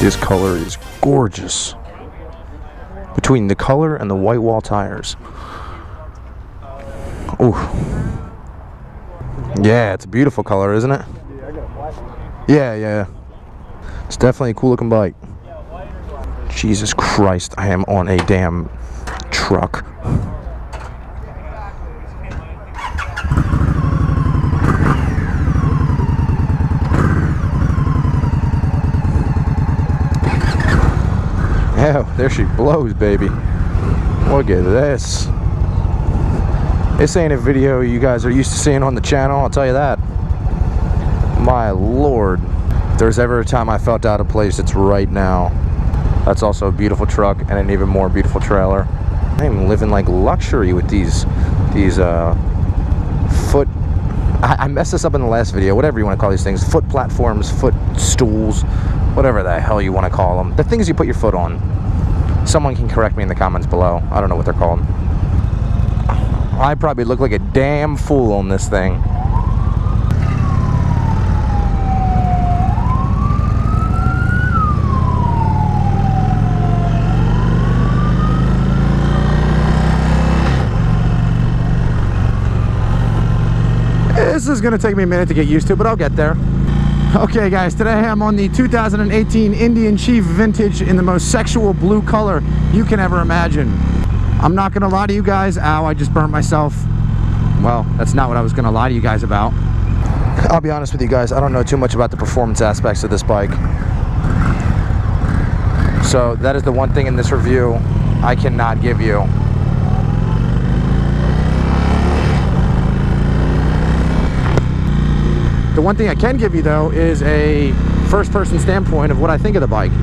This color is gorgeous. Between the color and the white wall tires. Ooh. Yeah, it's a beautiful color, isn't it? Yeah. It's definitely a cool looking bike. Jesus Christ, I am on a damn truck. Oh, there she blows, baby. Look at this. This ain't a video you guys are used to seeing on the channel, I'll tell you that. My lord. If there's ever a time I felt out of place, it's right now. That's also a beautiful truck and an even more beautiful trailer. I'm living like luxury with these foot... I messed this up in the last video, whatever you want to call these things. Foot platforms, foot stools, whatever the hell you want to call them. The things you put your foot on. Someone can correct me in the comments below. I don't know what they're called. I probably look like a damn fool on this thing. This is going to take me a minute to get used to, but I'll get there. Okay guys, today I'm on the 2018 Indian Chief Vintage in the most sexual blue color you can ever imagine. I'm not going to lie to you guys. Ow, I just burnt myself. Well, that's not what I was going to lie to you guys about. I'll be honest with you guys, I don't know too much about the performance aspects of this bike. So that is the one thing in this review I cannot give you. The one thing I can give you, though, is a first-person standpoint of what I think of the bike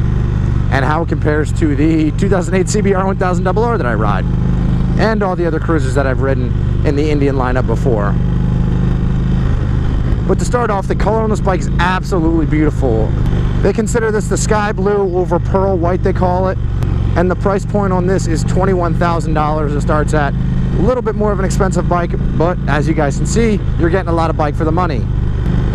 and how it compares to the 2008 CBR 1000RR that I ride and all the other cruisers that I've ridden in the Indian lineup before. But to start off, the color on this bike is absolutely beautiful. They consider this the sky blue over pearl white, they call it, and the price point on this is $21,000. It starts at a little bit more of an expensive bike, but as you guys can see, you're getting a lot of bike for the money.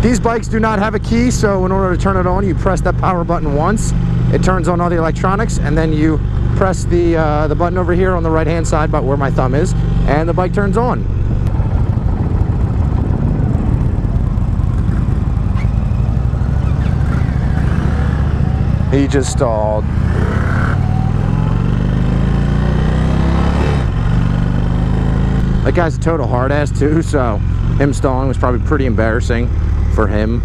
These bikes do not have a key, so in order to turn it on, you press that power button once. It turns on all the electronics, and then you press the button over here on the right-hand side, about where my thumb is, and the bike turns on. He just stalled. That guy's a total hard ass too, so him stalling was probably pretty embarrassing for him.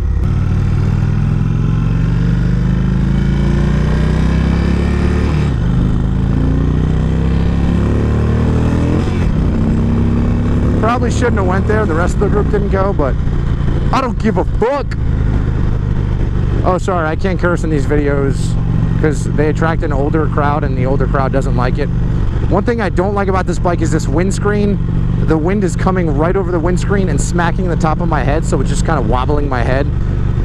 Probably shouldn't have went there. The rest of the group didn't go, but I don't give a fuck. Oh, sorry, I can't curse in these videos because they attract an older crowd and the older crowd doesn't like it. One thing I don't like about this bike is this windscreen. The wind is coming right over the windscreen and smacking the top of my head, so it's just kind of wobbling my head.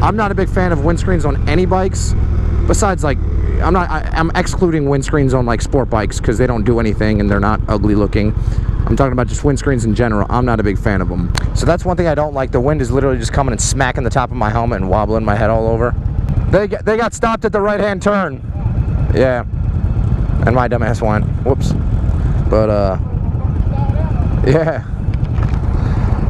I'm not a big fan of windscreens on any bikes. Besides, like, I'm excluding windscreens on like sport bikes because they don't do anything and they're not ugly looking. I'm talking about just windscreens in general. I'm not a big fan of them. So that's one thing I don't like. The wind is literally just coming and smacking the top of my helmet and wobbling my head all over. They got stopped at the right-hand turn. Yeah. And my dumb ass went. Whoops. But, yeah.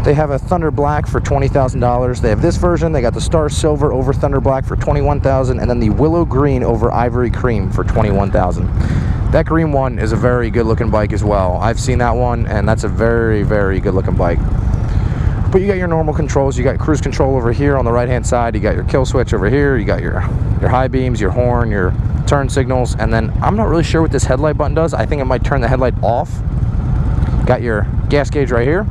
They have a Thunder Black for $20,000. They have this version. They got the Star Silver over Thunder Black for $21,000, and then the Willow Green over Ivory Cream for $21,000. That green one is a very good looking bike as well. I've seen that one, and that's a very, very good looking bike. But you got your normal controls. You got cruise control over here on the right hand side. You got your kill switch over here. You got your high beams, your horn, your turn signals, and then I'm not really sure what this headlight button does. I think it might turn the headlight off. Got your gas gauge right here.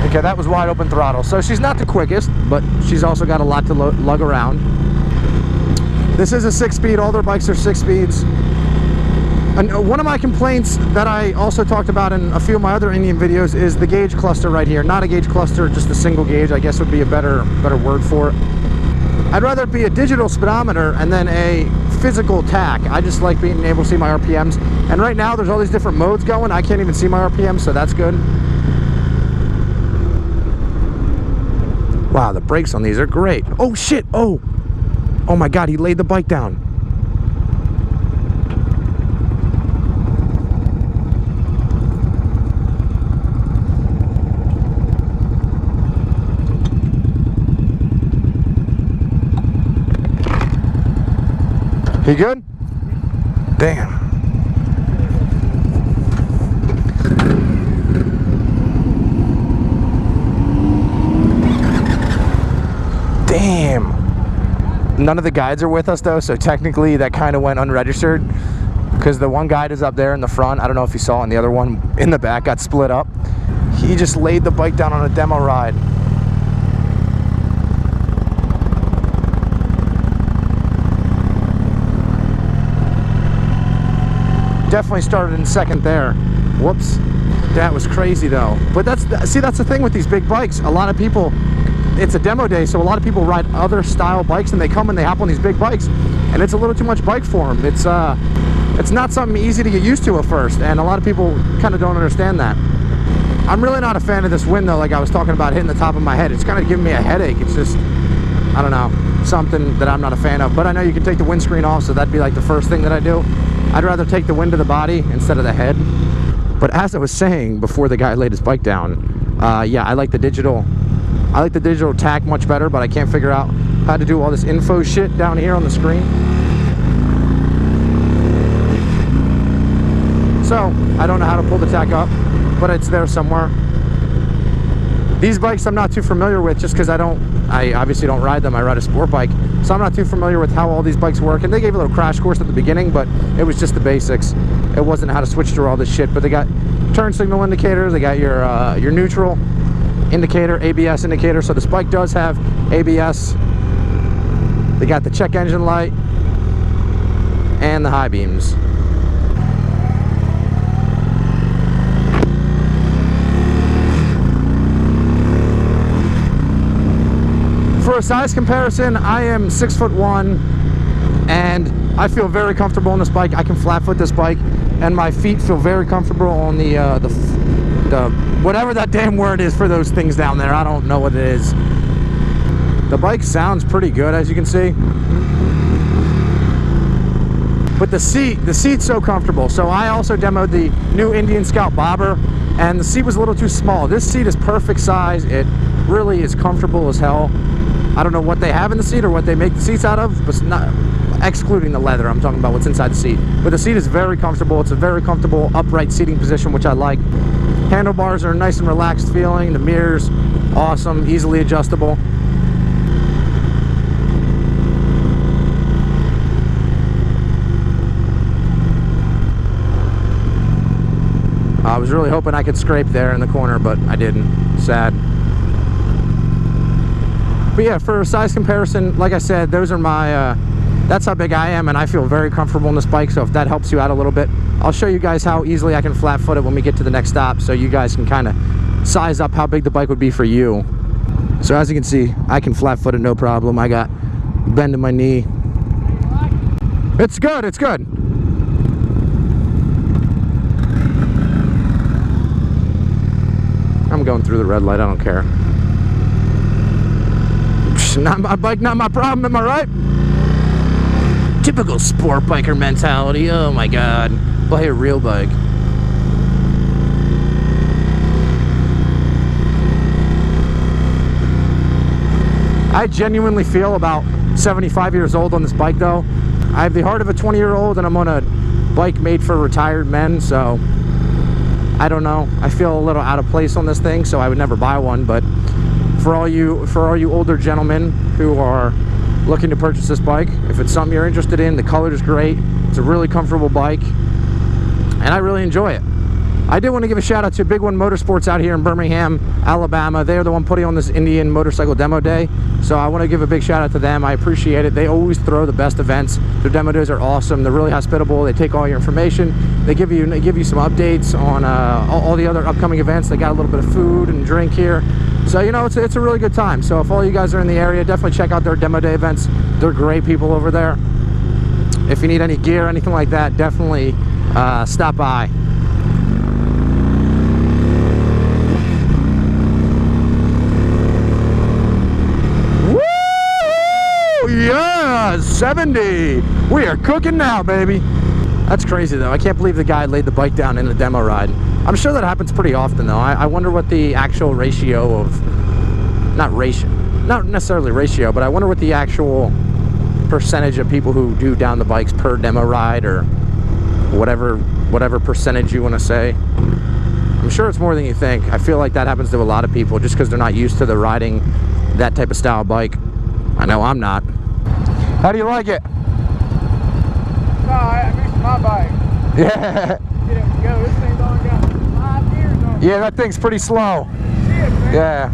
Okay, that was wide open throttle. So she's not the quickest, but she's also got a lot to lug around. This is a 6-speed. All their bikes are 6 speeds. And one of my complaints that I also talked about in a few of my other Indian videos is the gauge cluster right here. Not a gauge cluster, just a single gauge, I guess would be a better word for it. I'd rather it be a digital speedometer and then a physical tach. I just like being able to see my RPMs. And right now there's all these different modes going. I can't even see my RPMs, so that's good. Wow, the brakes on these are great. Oh shit, oh my God, he laid the bike down. He good? Damn. Damn. None of the guides are with us though, so technically that kind of went unregistered because the one guide is up there in the front. I don't know if you saw, and the other one in the back got split up. He just laid the bike down on a demo ride. Definitely started in second there. Whoops. That was crazy though. But that's the thing with these big bikes. A lot of people, it's a demo day, so a lot of people ride other style bikes and they come and they hop on these big bikes and it's a little too much bike for them. It's not something easy to get used to at first, and a lot of people kind of don't understand that. I'm really not a fan of this wind though, like I was talking about hitting the top of my head. It's kind of giving me a headache. It's just, I don't know, something that I'm not a fan of. But I know you can take the windscreen off, so that'd be like the first thing that I do. I'd rather take the wind to the body instead of the head. But as I was saying before the guy laid his bike down, yeah, I like the digital tach much better, but I can't figure out how to do all this info shit down here on the screen. So I don't know how to pull the tach up, but it's there somewhere. These bikes I'm not too familiar with, just because I obviously don't ride them. I ride a sport bike, so I'm not too familiar with how all these bikes work. And they gave a little crash course at the beginning, but it was just the basics. It wasn't how to switch through all this shit. But they got turn signal indicators, they got your neutral indicator, ABS indicator. So this bike does have ABS. They got the check engine light and the high beams. For a size comparison, I am 6'1", and I feel very comfortable on this bike. I can flat foot this bike, and my feet feel very comfortable on the whatever that damn word is for those things down there. I don't know what it is. The bike sounds pretty good, as you can see. But the seat's so comfortable. So I also demoed the new Indian Scout Bobber, and the seat was a little too small. This seat is perfect size. It really is comfortable as hell. I don't know what they have in the seat or what they make the seats out of, but not excluding the leather. I'm talking about what's inside the seat. But the seat is very comfortable. It's a very comfortable upright seating position, which I like. Handlebars are nice and relaxed feeling. The mirrors, awesome, easily adjustable. I was really hoping I could scrape there in the corner, but I didn't. Sad. But yeah, for a size comparison, like I said, those are my, that's how big I am, and I feel very comfortable on this bike. So if that helps you out a little bit, I'll show you guys how easily I can flat foot it when we get to the next stop, so you guys can kind of size up how big the bike would be for you. So as you can see, I can flat foot it no problem. I got bend in my knee. It's good, it's good. I'm going through the red light, I don't care. Not my bike, not my problem, am I right? Typical sport biker mentality, oh my god. Buy a real bike. I genuinely feel about 75 years old on this bike though. I have the heart of a 20-year-old and I'm on a bike made for retired men, so I don't know. I feel a little out of place on this thing, so I would never buy one. But for all you older gentlemen who are looking to purchase this bike, if it's something you're interested in, the color is great. It's a really comfortable bike, and I really enjoy it. I did want to give a shout out to Big One Motorsports out here in Birmingham, Alabama. They're the one putting on this Indian motorcycle demo day, so I want to give a big shout out to them. I appreciate it. They always throw the best events. Their demo days are awesome. They're really hospitable. They take all your information. They give you some updates on all the other upcoming events. They got a little bit of food and drink here. So, you know, it's a really good time. So if all you guys are in the area, definitely check out their demo day events. They're great people over there. If you need any gear, anything like that, definitely stop by. Yeah, 70. We are cooking now, baby. That's crazy, though. I can't believe the guy laid the bike down in the demo ride. I'm sure that happens pretty often, though. I wonder what the actual ratio of... not necessarily ratio, but I wonder what the actual percentage of people who do down the bikes per demo ride, or whatever percentage you want to say. I'm sure it's more than you think. I feel like that happens to a lot of people just because they're not used to the riding that type of style bike. I know I'm not. How do you like it? No, I missed my bike. Yeah. Get it to go. This thing's only got 5 gears on it. Yeah, that thing's pretty slow. Shit, man. Yeah.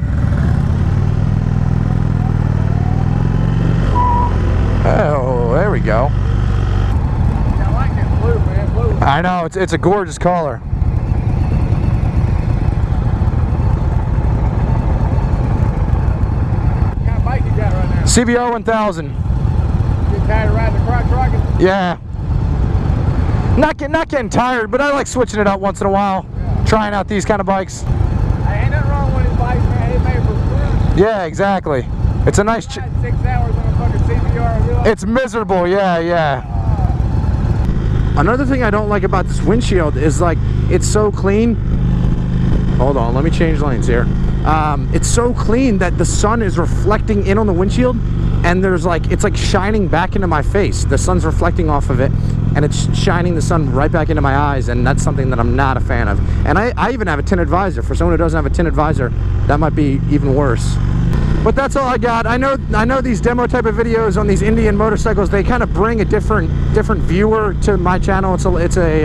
Oh, there we go. Yeah, I like that blue, man. Blue. I know, it's a gorgeous color. What kind of bike you got right now? CBR 1000. You tired of riding the crotch rocket? Yeah. Not getting tired, but I like switching it up once in a while. Yeah. Trying out these kind of bikes. Hey, ain't nothing wrong with these bikes, man. It's made for fun. Yeah, exactly. It's a nice... I had 6 hours on a fucking CBR. It's miserable, yeah. Another thing I don't like about this windshield is, like, it's so clean. Hold on, let me change lanes here. It's so clean that the sun is reflecting in on the windshield, and there's like, it's like shining back into my face. The sun's reflecting off of it, and it's shining the sun right back into my eyes, and that's something that I'm not a fan of. And I even have a tinted visor. For someone who doesn't have a tinted visor, that might be even worse. But that's all I got. I know these demo type of videos on these Indian motorcycles, they kind of bring a different viewer to my channel. It's a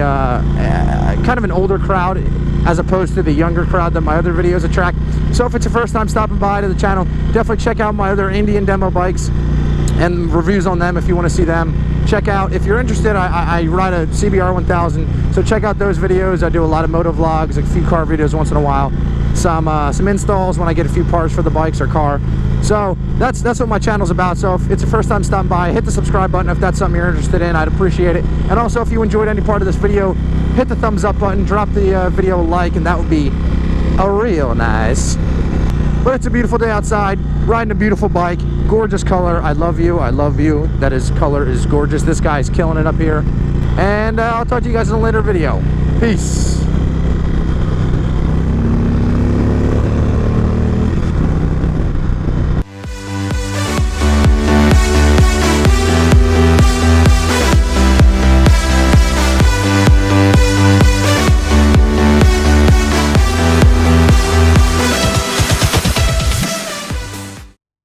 kind of an older crowd as opposed to the younger crowd that my other videos attract. So if it's your first time stopping by to the channel, definitely check out my other Indian demo bikes and reviews on them if you want to see them. Check out, if you're interested, I ride a CBR 1000, so check out those videos. I do a lot of moto vlogs, a few car videos once in a while, some installs when I get a few parts for the bikes or car. So that's what my channel's about. So if it's your first time stopping by, hit the subscribe button if that's something you're interested in. I'd appreciate it. And also, if you enjoyed any part of this video, hit the thumbs up button, drop the video a like, and that would be real nice. But it's a beautiful day outside, riding a beautiful bike, gorgeous color. I love you. That his color is gorgeous. This guy's killing it up here. And I'll talk to you guys in a later video. Peace.